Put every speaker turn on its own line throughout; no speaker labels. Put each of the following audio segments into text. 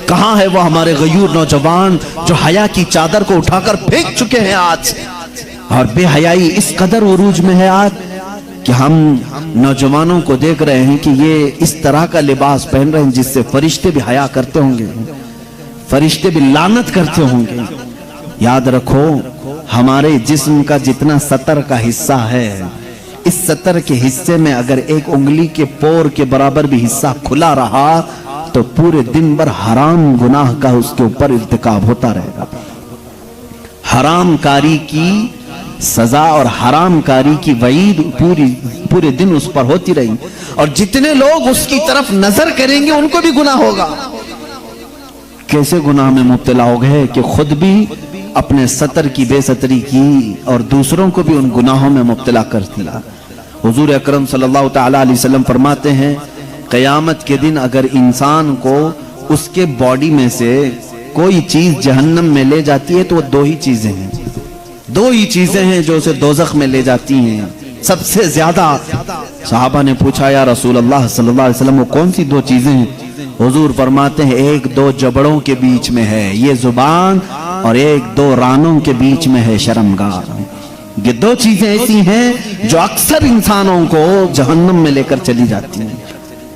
کہاں ہے وہ ہمارے غیور نوجوان جو حیا کی چادر کو اٹھا کر پھینک چکے ہیں آج؟ اور بے حیائی اس قدر عروج میں ہے آج کہ ہم نوجوانوں کو دیکھ رہے ہیں کہ یہ اس طرح کا لباس پہن رہے ہیں جس سے فرشتے بھی حیا کرتے ہوں گے، فرشتے بھی لعنت کرتے ہوں گے۔ یاد رکھو، ہمارے جسم کا جتنا سطر کا حصہ ہے، اس سطر کے حصے میں اگر ایک انگلی کے پور کے برابر بھی حصہ کھلا رہا تو پورے دن بھر حرام گناہ کا اس کے اوپر ارتکاب ہوتا رہے گا۔ حرام کاری کی سزا اور حرام کاری کی وعید پورے دن اس پر ہوتی رہی، اور جتنے لوگ اس کی طرف نظر کریں گے ان کو بھی گناہ ہوگا۔ کیسے گناہ میں مبتلا ہو گئے کہ خود بھی اپنے سطر کی بے ستری کی اور دوسروں کو بھی ان گناہوں میں مبتلا کر دیا۔ حضور اکرم صلی اللہ تعالی علیہ وسلم فرماتے ہیں، قیامت کے دن اگر انسان کو اس کے باڈی میں سے کوئی چیز جہنم میں لے جاتی ہے تو وہ دو ہی چیزیں ہیں جو اسے دوزخ میں لے جاتی ہیں سب سے زیادہ۔ صحابہ نے پوچھا، یا رسول اللہ صلی اللہ علیہ وسلم، وہ کون سی دو چیزیں ہیں؟ حضور فرماتے ہیں، ایک دو جبڑوں کے بیچ میں ہے یہ زبان، اور ایک دو رانوں کے بیچ میں ہے شرمگاہ۔ یہ دو چیزیں ایسی ہیں جو اکثر انسانوں کو جہنم میں لے کر چلی جاتی ہیں،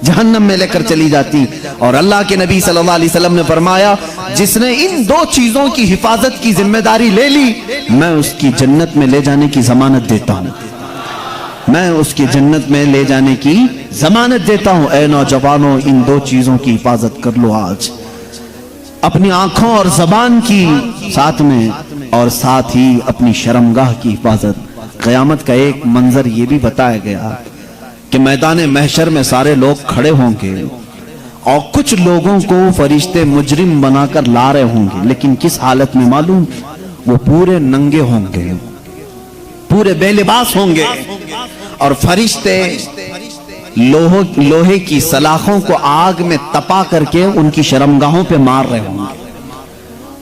جہنم میں لے کر چلی جاتی۔ اور اللہ کے نبی صلی اللہ علیہ وسلم نے فرمایا، جس نے ان دو چیزوں کی حفاظت کی ذمہ داری لے لی، میں اس کی جنت میں لے جانے کی ضمانت دیتا ہوں، میں اس کی جنت میں لے جانے کی ضمانت دیتا ہوں۔ اے نوجوانوں، ان دو چیزوں کی حفاظت کر لو آج، اپنی آنکھوں اور زبان کی ساتھ میں، اور ساتھ ہی اپنی شرمگاہ کی حفاظت۔ قیامت کا ایک منظر یہ بھی بتایا گیا کہ میدان محشر میں سارے لوگ کھڑے ہوں گے اور کچھ لوگوں کو فرشتے مجرم بنا کر لا رہے ہوں گے، لیکن کس حالت میں معلوم؟ وہ پورے ننگے ہوں گے، پورے بے لباس ہوں گے، اور فرشتے لوہے کی سلاخوں کو آگ میں تپا کر کے ان کی شرمگاہوں پہ مار رہے ہوں گے،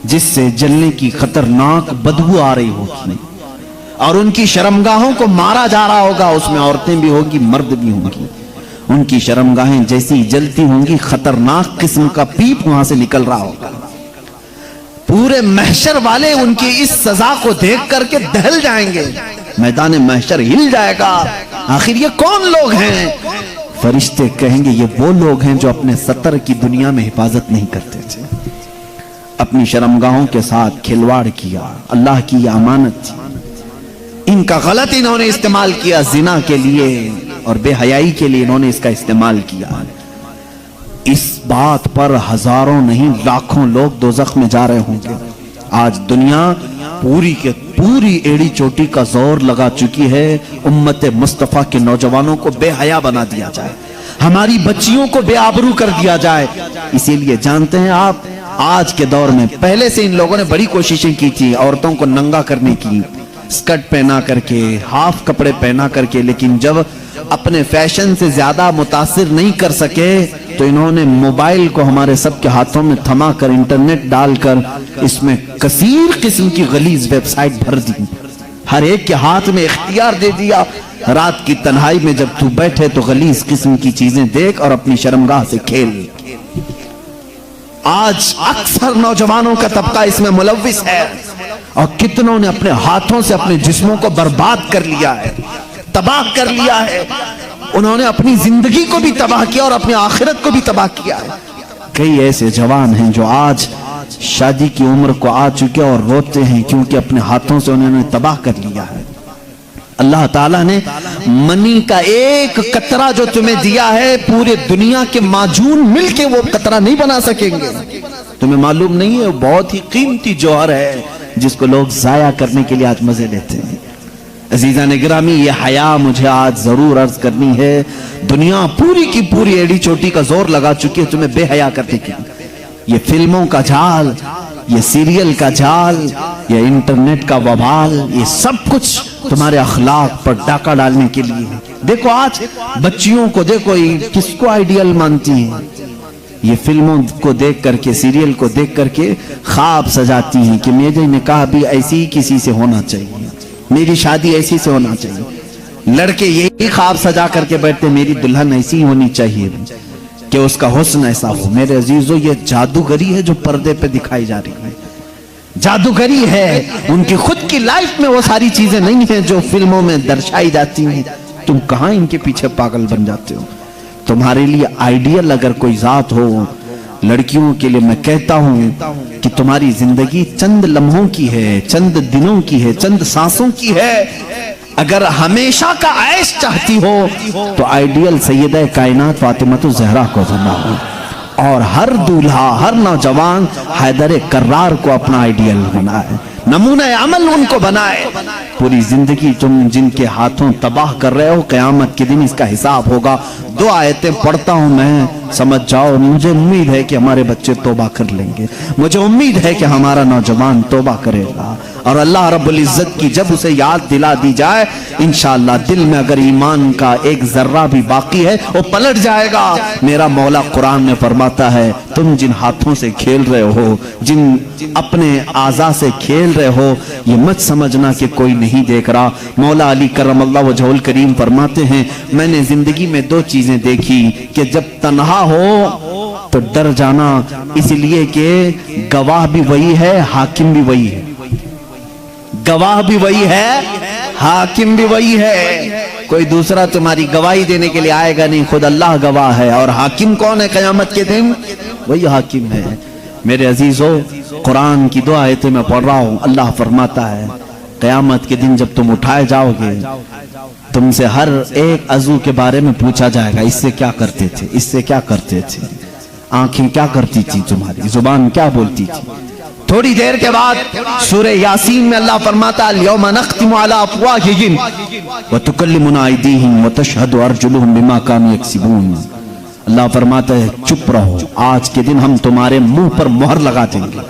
جس سے جلنے کی خطرناک بدبو آ رہی ہوگی، اور ان کی شرمگاہوں کو مارا جا رہا ہوگا۔ اس میں عورتیں بھی ہوں گی، مرد بھی ہوں گی۔ ان کی شرمگاہیں جیسی جلتی ہوں گی، خطرناک قسم کا پیپ وہاں سے نکل رہا ہوگا۔ پورے محشر والے ان کی اس سزا کو دیکھ کر کے دہل جائیں گے، میدان محشر ہل جائے گا۔ آخر یہ کون لوگ ہیں؟ فرشتے کہیں گے، یہ وہ لوگ ہیں جو اپنے سطر کی دنیا میں حفاظت نہیں کرتے تھے، اپنی شرمگاہوں کے ساتھ کھلواڑ کیا، اللہ کی یہ امانت تھی، ان کا غلط انہوں نے استعمال کیا، زنا کے لیے اور بے حیائی کے لیے انہوں نے اس کا استعمال کیا۔ اس بات پر ہزاروں نہیں لاکھوں لوگ دوزخ میں جا رہے ہوں گے۔ آج دنیا پوری کے پوری ایڑی چوٹی کا زور لگا چکی ہے امت مصطفیٰ کے نوجوانوں کو بے حیا بنا دیا جائے، ہماری بچیوں کو بے آبرو کر دیا جائے۔ اسی لیے جانتے ہیں آپ، آج کے دور میں پہلے سے ان لوگوں نے بڑی کوششیں کی تھی عورتوں کو ننگا کرنے کی، سکرٹ پہنا کر کے، ہاف کپڑے پہنا کر کے، لیکن جب اپنے فیشن سے زیادہ متاثر نہیں کر سکے تو انہوں نے موبائل کو ہمارے سب کے ہاتھوں میں تھما کر، انٹرنیٹ ڈال کر، اس میں کثیر قسم کی غلیظ ویب سائٹ بھر دی، ہر ایک کے ہاتھ میں اختیار دے دیا۔ رات کی تنہائی میں جب تو بیٹھے تو غلیظ قسم کی چیزیں دیکھ اور اپنی شرمگاہ سے کھیل۔ آج اکثر نوجوانوں کا طبقہ اس میں ملوث ہے، اور کتنوں نے اپنے ہاتھوں سے اپنے جسموں کو برباد کر لیا ہے، تباہ کر لیا ہے۔ انہوں نے اپنی زندگی کو بھی تباہ کیا اور اپنی آخرت کو بھی تباہ کیا ہے۔ کئی ایسے جوان ہیں جو آج شادی کی عمر کو آ چکے اور روتے ہیں کیونکہ اپنے ہاتھوں سے انہوں نے تباہ کر لیا ہے۔ اللہ تعالیٰ نے منی کا ایک قطرہ جو تمہیں دیا ہے، پورے دنیا کے معجون مل کے وہ قطرہ نہیں بنا سکیں گے۔ تمہیں معلوم نہیں ہے، وہ بہت ہی قیمتی جوہر ہے جس کو لوگ ضائع کرنے کے لیے آج مزے لیتے ہیں۔ عزیزان گرامی، یہ حیا مجھے آج ضرور عرض کرنی ہے۔ دنیا پوری کی پوری ایڑی چوٹی کا زور لگا چکی ہے تمہیں بے حیا کرنے کے لیے۔ یہ فلموں کا جال، یہ سیریل کا جال، یہ انٹرنیٹ کا وبال، یہ سب کچھ تمہارے اخلاق پر ڈاکہ ڈالنے کے لیے ہے۔ دیکھو آج بچیوں کو دیکھو، کس کو آئیڈیل مانتی ہیں؟ یہ فلموں کو دیکھ کر کے، سیریل کو دیکھ کر کے خواب سجاتی ہیں کہ میرے نکاح بھی ایسی ہی کسی سے ہونا چاہیے، میری شادی ایسی سے ہونا چاہیے۔ لڑکے یہی خواب سجا کر کے بیٹھتے، میری دلہن ایسی ہی ہونی چاہیے۔ کہ اس کا حسن ایسا ہو۔ میرے عزیزو، یہ جادوگری ہے جو پردے پہ دکھائی جا رہی ہے، جادوگری ہے۔ ان کی خود کی لائف میں وہ ساری چیزیں نہیں ہیں جو فلموں میں درشائی جاتی ہیں۔ تم کہاں ان کے پیچھے پاگل بن جاتے ہو؟ تمہارے لیے آئیڈیل اگر کوئی ذات ہو، لڑکیوں کے لیے میں کہتا ہوں کہ تمہاری زندگی چند لمحوں کی ہے، چند دنوں کی ہے، چند سانسوں کی ہے۔ اگر ہمیشہ کا عیش چاہتی ہو تو آئیڈیل سیدہ کائنات فاطمہ الزہرا کو بناؤ، اور ہر دولہا، ہر نوجوان حیدر کرار کو اپنا آئیڈیل بنائے، نمونہ عمل ان کو بنائے۔ پوری زندگی تم جن کے ہاتھوں تباہ کر رہے ہو، قیامت کے دن اس کا حساب ہوگا۔ 2 آیتیں پڑھتا ہوں میں، سمجھ جاؤ۔ مجھے امید ہے کہ ہمارے بچے توبہ کر لیں گے، مجھے امید ہے کہ ہمارا نوجوان توبہ کرے گا، اور اللہ رب العزت کی جب اسے یاد دلا دی جائے، انشاءاللہ دل میں اگر ایمان کا ایک ذرہ بھی باقی ہے وہ پلٹ جائے گا۔ میرا مولا قرآن میں فرماتا ہے، تم جن ہاتھوں سے کھیل رہے ہو، جن اپنے اعضاء سے کھیل رہے ہو، یہ مت سمجھنا کہ کوئی نہیں دیکھ رہا۔ مولا علی کرم اللہ وجہہ الکریم فرماتے ہیں، میں نے زندگی میں 2 چیزیں دیکھی کہ جب تنہا ہو تو ڈر جانا، اس لیے کہ گواہ بھی وہی ہے، حاکم بھی وہی ہے۔ گواہ بھی وہی ہے، حاکم بھی وہی ہے۔ کوئی دوسرا تمہاری گواہی دینے کے لیے آئے گا نہیں، خود اللہ گواہ ہے۔ اور حاکم کون ہے قیامت کے دن؟ وہی حاکم ہے۔ میرے عزیزو، قرآن کی 2 آیتیں میں پڑھ رہا ہوں۔ اللہ فرماتا ہے، قیامت کے دن جب تم اٹھائے جاؤ گے، تم سے ہر ایک عضو کے بارے میں پوچھا جائے گا، اس سے کیا کرتے تھے، اس سے کیا کرتے تھے، آنکھیں کیا کرتی تھی تمہاری، زبان کیا بولتی تھی۔ تھوڑی دیر کے بعد سورہ یاسین میں اللہ فرماتا ہے، اليوم نختم على افواہہم وتکلمنا ایدیہم وتشہد ارجلہم بما کانوا یکسبون۔ اللہ فرماتا ہے، چپ رہو، آج کے دن ہم تمہارے منہ پر مہر لگا دیں گے،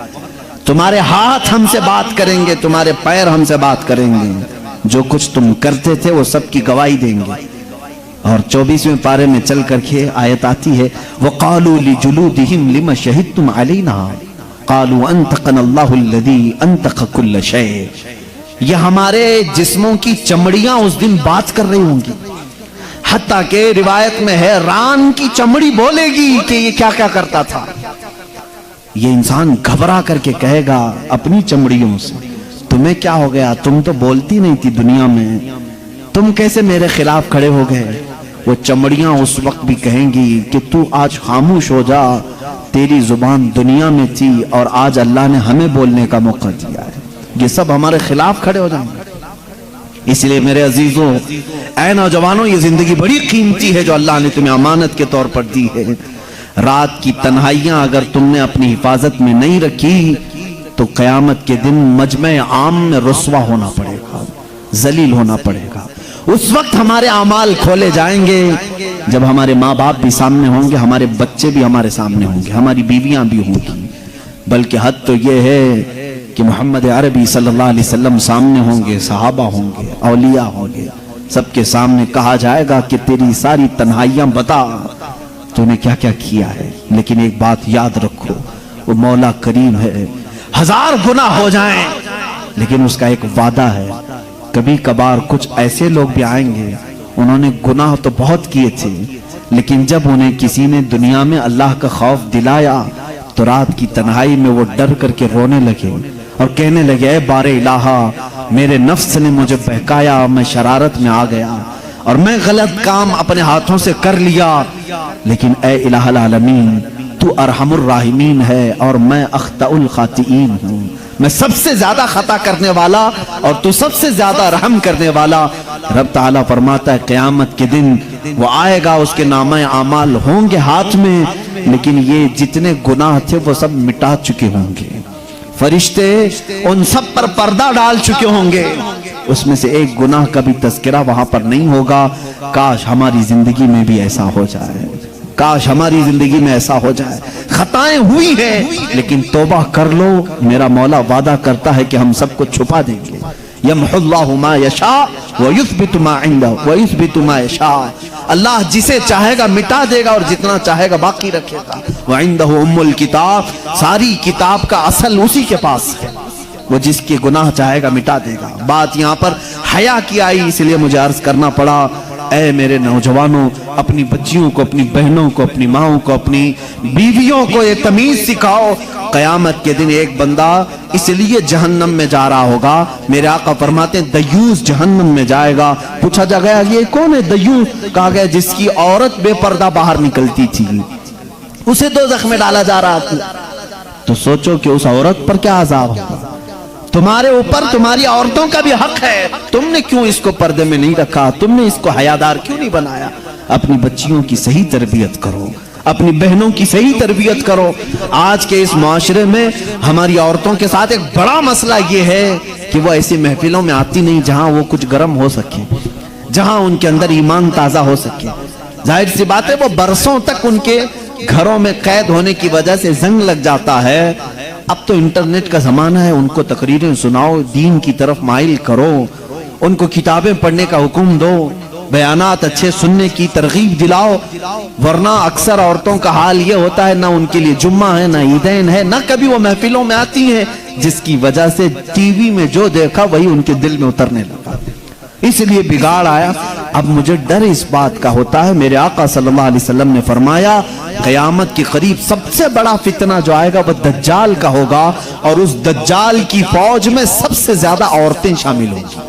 تمہارے ہاتھ ہم سے بات کریں گے، تمہارے پیر ہم سے بات کریں گے، جو کچھ تم کرتے تھے وہ سب کی گواہی دیں گے۔ اور 24ویں پارے میں چل کر کے آیت آتی ہے، وَقَالُوا لِجُلُودِهِمْ لِمَ شَهِدْتُمْ عَلَيْنَا قَالُوا أَنْتَقَنَا اللَّهُ الَّذِي أَنْتَقَ كُلَّ شَيْءٍ۔ یہ ہمارے جسموں کی چمڑیاں اس دن بات کر رہی ہوں گی، حتیٰ کہ روایت میں ہے ران کی چمڑی بولے گی کہ یہ کیا کیا کرتا تھا۔ یہ انسان گھبرا کر کے کہے گا اپنی چمڑیوں سے، تمہیں کیا ہو گیا، تم تو بولتی نہیں تھی دنیا میں، تم کیسے میرے خلاف کھڑے ہو گئے۔ وہ چمڑیاں اس وقت بھی کہیں گی کہ تو آج خاموش ہو جا، تیری زبان دنیا میں تھی اور آج اللہ نے ہمیں بولنے کا موقع دیا ہے، یہ سب ہمارے خلاف کھڑے ہو جائیں گے۔ اس لیے میرے عزیزوں، اے نوجوانوں، یہ زندگی بڑی قیمتی ہے جو اللہ نے تمہیں امانت کے طور پر دی ہے۔ رات کی تنہائیاں اگر تم نے اپنی حفاظت میں نہیں رکھی تو قیامت کے دن مجمع عام میں رسوا ہونا پڑے گا، ذلیل ہونا پڑے گا۔ اس وقت ہمارے اعمال کھولے جائیں گے جب ہمارے ماں باپ بھی سامنے ہوں گے، ہمارے بچے بھی ہمارے سامنے ہوں گے، ہماری بیویاں بھی ہوں گی، بلکہ حد تو یہ ہے کہ محمد عربی صلی اللہ علیہ وسلم سامنے ہوں گے، صحابہ ہوں گے، اولیاء ہوں گے، سب کے سامنے کہا جائے گا کہ تیری ساری تنہائیاں بتا، تو نے کیا کیا کیا ہے۔ لیکن ایک بات یاد رکھو، وہ مولا کریم ہے، 1000 گناہ ہو جائیں لیکن اس کا ایک وعدہ ہے، کبھی کبھار کچھ ایسے لوگ بھی آئیں گے، انہوں نے گناہ تو بہت کیے تھے، لیکن جب انہیں کسی نے دنیا میں اللہ کا خوف دلایا تو رات کی تنہائی میں وہ ڈر کر کے رونے لگے اور کہنے لگے، اے بار الہا، میرے نفس نے مجھے بہکایا، میں شرارت میں آ گیا اور میں غلط کام اپنے ہاتھوں سے کر لیا، لیکن اے الہ العالمین، تو ارحم الراحمین ہے اور میں اخطأ الخاطئین ہوں، میں سب سے زیادہ خطا کرنے والا اور تو سب سے زیادہ رحم کرنے والا۔ رب تعالیٰ فرماتا ہے قیامت کے دن وہ آئے گا، اس کے نامہ اعمال ہوں گے ہاتھ میں، لیکن یہ جتنے گناہ تھے وہ سب مٹا چکے ہوں گے، فرشتے ان سب پر پردہ ڈال چکے ہوں گے، اس میں سے ایک گناہ کا بھی تذکرہ وہاں پر نہیں ہوگا۔ کاش ہماری زندگی میں بھی ایسا ہو جائے، کاش ہماری زندگی میں ایسا ہو جائے۔ خطائیں ہوئی ہیں لیکن توبہ کر لو، میرا مولا وعدہ کرتا ہے کہ ہم سب کو چھپا دیں گے۔ یمحو اللہ ما یشاء ویثبت ما عنده ویثبت ما یشاء، اللہ جسے چاہے گا مٹا دے گا اور جتنا چاہے گا باقی رکھے گا۔ وعنده ام الکتاب، ساری کتاب کا اصل اسی کے پاس ہے، وہ جس کے گناہ چاہے گا مٹا دے گا۔ بات یہاں پر حیا کی آئی، اس لیے مجھے عرض کرنا پڑا اے میرے نوجوانوں، اپنی بچیوں کو، اپنی بہنوں کو، اپنی ماؤں کو، اپنی بیویوں کو یہ تمیز سکھاؤ۔ قیامت کے دن ایک بندہ اس لیے جہنم میں جا رہا ہوگا، میرے آقا فرماتے ہیں دیوس جہنم میں جائے گا۔ پوچھا جا گیا یہ کون ہے دیوس؟ کہا گیا جس کی عورت بے پردہ باہر نکلتی تھی، اسے دوزخ میں ڈالا جا رہا تھا۔ تو سوچو کہ اس عورت پر کیا عذاب ہوگا۔ تمہارے اوپر تمہاری عورتوں کا بھی حق ہے، تم نے کیوں اس کو پردے میں نہیں رکھا؟ تم نے اس کو حیادار کیوں نہیں بنایا؟ اپنی بچیوں کی صحیح تربیت کرو، اپنی بہنوں کی صحیح تربیت کرو۔ آج کے اس معاشرے میں ہماری عورتوں کے ساتھ ایک بڑا مسئلہ یہ ہے کہ وہ ایسی محفلوں میں آتی نہیں جہاں وہ کچھ گرم ہو سکے، جہاں ان کے اندر ایمان تازہ ہو سکے۔ ظاہر سی بات ہے وہ برسوں تک ان کے گھروں میں قید ہونے کی وجہ سے زنگ لگ جاتا ہے۔ اب تو انٹرنیٹ کا زمانہ ہے، ان کو تقریریں سناؤ، دین کی طرف مائل کرو، ان کو کتابیں پڑھنے کا حکم دو، بیانات اچھے سننے کی ترغیب دلاؤ۔ ورنہ اکثر عورتوں کا حال یہ ہوتا ہے نہ ان کے لیے جمعہ ہے، نہ عیدین ہے، نہ کبھی وہ محفلوں میں آتی ہیں، جس کی وجہ سے ٹی وی میں جو دیکھا وہی ان کے دل میں اترنے لگا، اس لیے بگاڑ آیا۔ اب مجھے ڈر اس بات کا ہوتا ہے، میرے آقا صلی اللہ علیہ وسلم نے فرمایا قیامت کے قریب سب سے بڑا فتنہ جو آئے گا وہ دجال کا ہوگا، اور اس دجال کی فوج میں سب سے زیادہ عورتیں شامل ہوں گی،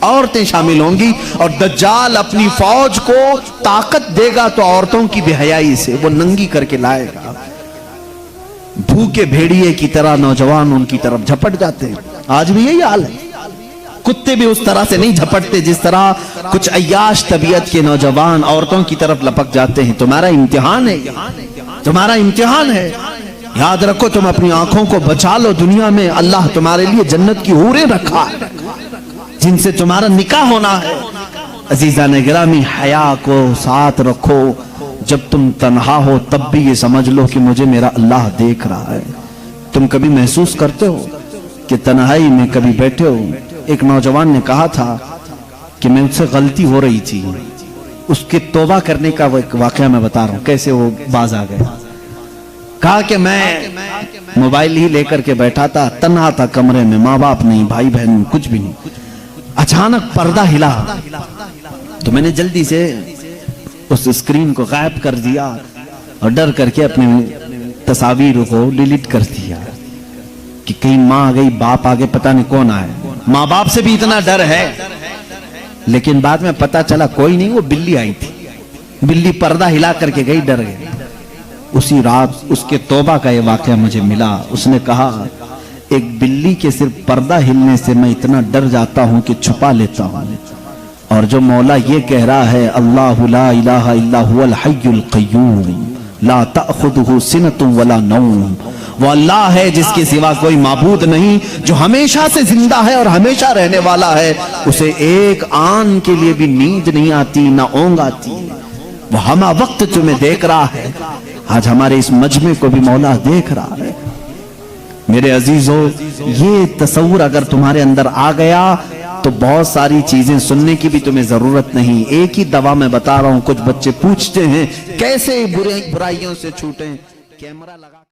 عورتیں شامل ہوں گی، اور دجال اپنی فوج کو طاقت دے گا تو عورتوں کی بے حیائی سے وہ ننگی کر کے لائے گا۔ بھوکے بھیڑیے کی طرح نوجوان ان کی طرف جھپٹ جاتے ہیں، آج بھی یہی حال ہے۔ کتے بھی اس طرح سے نہیں جھپٹتے جس طرح کچھ عیاش طبیعت کے نوجوان عورتوں کی طرف لپک جاتے ہیں۔ تمہارا امتحان ہے، تمہارا امتحان ہے، یاد رکھو تم اپنی آنکھوں کو بچا لو۔ دنیا میں اللہ تمہارے لیے جنت کی حوریں رکھا ہے جن سے تمہارا نکاح ہونا ہے۔ عزیزان گرامی، حیا کو ساتھ رکھو، جب تم تنہا ہو تب بھی یہ سمجھ لو کہ مجھے میرا اللہ دیکھ رہا ہے۔ تم کبھی محسوس کرتے ہو کہ تنہائی میں کبھی بیٹھے ہو؟ ایک نوجوان نے کہا تھا کہ میں اس سے غلطی ہو رہی تھی، اس کے توبہ کرنے کا وہ ایک واقعہ میں بتا رہا ہوں کیسے وہ باز آ گیا۔ کہا کہ میں موبائل ہی لے کر کے بیٹھا تھا، تنہا تھا کمرے میں، ماں باپ نہیں، بھائی بہن کچھ بھی نہیں، اچانک پردہ ہلا تو میں نے جلدی سے اس اسکرین کو غائب کر دیا اور ڈر کر کے اپنے تصاویر کو ڈیلیٹ کر دیا کہ کہیں ماں آ گئی، باپ آگے، پتہ نہیں کون آئے۔ ماں باپ سے بھی اتنا ڈر ہے، لیکن بعد میں پتا چلا کوئی نہیں، وہ بلی آئی تھی، بلی پردہ ہلا کر کے گئی، ڈر گئی۔ اسی رات اس کے توبہ کا یہ واقعہ مجھے ملا۔ اس نے کہا ایک بلی کے صرف پردہ ہلنے سے میں اتنا ڈر جاتا ہوں کہ چھپا لیتا ہوں، اور جو مولا یہ کہہ رہا ہے اللہ لا الہ الا هو الحی القیوم لا تأخذہ سنۃ ولا نوم، وہ اللہ ہے جس کے سوا کوئی معبود نہیں، جو ہمیشہ سے زندہ ہے اور ہمیشہ رہنے والا ہے، اسے ایک آن کے لیے بھی نیند نہیں آتی، نہ اونگ آتی، وہ ہمہ وقت تمہیں دیکھ رہا ہے۔ آج ہمارے اس مجمع کو بھی مولا دیکھ رہا ہے۔ میرے عزیزو، یہ تصور اگر تمہارے اندر آ گیا تو بہت ساری چیزیں سننے کی بھی تمہیں ضرورت نہیں۔ ایک ہی دوا میں بتا رہا ہوں، کچھ بچے پوچھتے ہیں کیسے برائیوں سے چھوٹیں، کیمرہ لگا